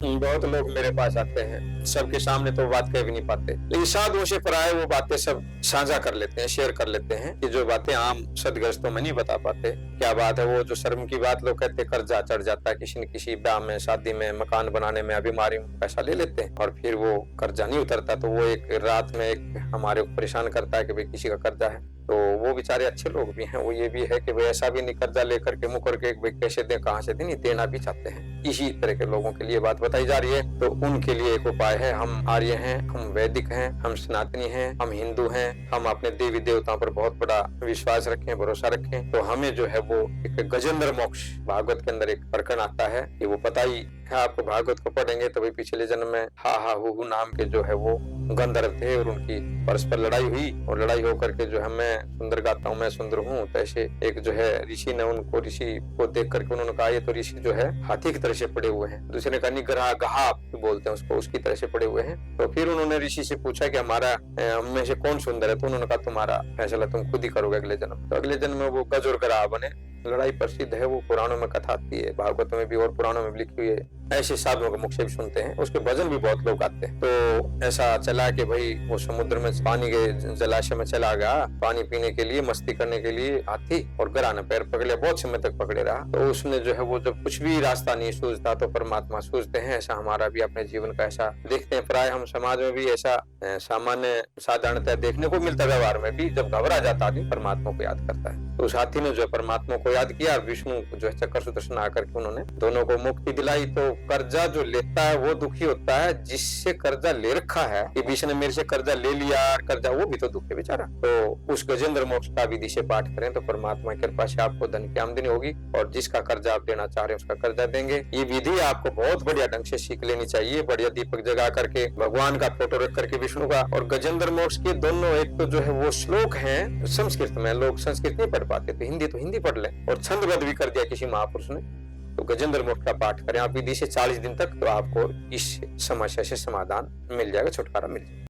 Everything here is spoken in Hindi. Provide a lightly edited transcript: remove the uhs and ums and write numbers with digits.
बहुत लोग मेरे पास आते हैं, सबके सामने तो बात कह भी नहीं पाते, लेकिन साधुओं से पराये वो बातें सब साझा कर लेते हैं, शेयर कर लेते हैं कि जो बातें आम सदग्रस्तों में नहीं बता पाते। क्या बात है, वो जो शर्म की बात लोग कहते हैं, कर्जा चढ़ जाता है किसी न किसी ब्याह में, शादी में, मकान बनाने में, बीमारी में पैसा ले लेते हैं और फिर वो कर्जा नहीं उतरता, तो वो एक रात में एक हमारे को परेशान करता है कि भाई किसी का कर्जा है। तो वो बेचारे अच्छे लोग भी हैं, वो ये भी है कि भाई ऐसा भी नहीं कर्जा लेकर के मुकर के भाई कैसे दें, कहाँ से दें, नहीं देना भी चाहते हैं। इसी तरह के लोगों के लिए बात बताई जा रही है। तो उनके लिए एक उपाय है, हम आर्य हैं, हम वैदिक हैं, हम सनातनी हैं, हम हिंदू हैं, हम अपने देवी देवताओं पर बहुत बड़ा विश्वास रखें, भरोसा रखें। तो हमें जो है वो एक गजेंद्र मोक्ष भागवत के अंदर एक प्रकरण आता है कि वो पता ही है आपको, भागवत को पढ़ेंगे तो भाई पिछले जन्म में हा हा हु नाम के जो है वो गंधर्व थे और उनकी परस्पर लड़ाई हुई और लड़ाई होकर के जो है मैं सुंदर गाता हूँ, मैं सुंदर हूँ, तो ऐसे एक जो है ऋषि ने उनको, ऋषि को देख करके उन्होंने कहा ये तो ऋषि जो है हाथी की तरह से पड़े हुए हैं। दूसरे ने कहा निग्रह गहा बोलते हैं उसको, उसकी तरह से पड़े हुए हैं। तो फिर उन्होंने ऋषि से पूछा कि हमारा हम में से कौन सुंदर है, तो उन्होंने कहा तुम्हारा फैसला तुम खुद ही करोगे अगले जन्म। तो अगले जन्म में वो गज और गराह बने। लड़ाई प्रसिद्ध है, वो पुराणों में कथा आती है, भागवत में भी और पुराणों में भी लिखी हुई है। ऐसे साधुओं के मुख से भी सुनते हैं, उसके भजन भी बहुत लोग गाते हैं। तो ऐसा चला कि भाई वो समुद्र में पानी के जलाशय में चला गया पानी पीने के लिए, मस्ती करने के लिए हाथी, और गराह ने पैर पकड़े, बहुत समय तक पकड़े रहा। तो उसने जो है वो जब कुछ भी रास्ता नहीं सूझता तो परमात्मा सूझते हैं। ऐसा हमारा भी अपने जीवन का ऐसा देखते हैं, प्राय हम समाज में भी ऐसा सामान्य साधारणतः देखने को मिलता है। व्यवहार में भी जब घबरा जाता आदमी परमात्मा को याद करता है, तो उस हाथी ने जो है परमात्मा को याद किया, विष्णु को जो है चक्र सुदर्शन आकर के उन्होंने दोनों को मुक्ति दिलाई। तो कर्जा जो लेता है वो दुखी होता है, जिससे कर्जा ले रखा है कि बीच ने मेरे से कर्जा ले लिया, कर्जा, वो भी तो दुख है बेचारा। तो उस गजेंद्र मोक्ष का विधि से पाठ करें तो परमात्मा की कृपा से आपको धन की आमदनी होगी और जिसका कर्जा आप देना चाह रहे हैं उसका कर्जा देंगे। ये विधि आपको बहुत बढ़िया ढंग से सीख लेनी चाहिए, बढ़िया दीपक जगा करके, भगवान का फोटो रख करके विष्णु का। और गजेंद्र मोक्ष के दोनों एक तो जो है वो श्लोक हैं संस्कृत में, लोग संस्कृत नहीं पढ़ पाते तो हिंदी पढ़ ले, और छंदबद्ध भी कर दिया किसी महापुरुष ने। तो गजेंद्र मोक्ष का पाठ करें आप विधि से 40 दिन तक, तो आपको इस समस्या से समाधान मिल जाएगा, छुटकारा मिल जाएगा।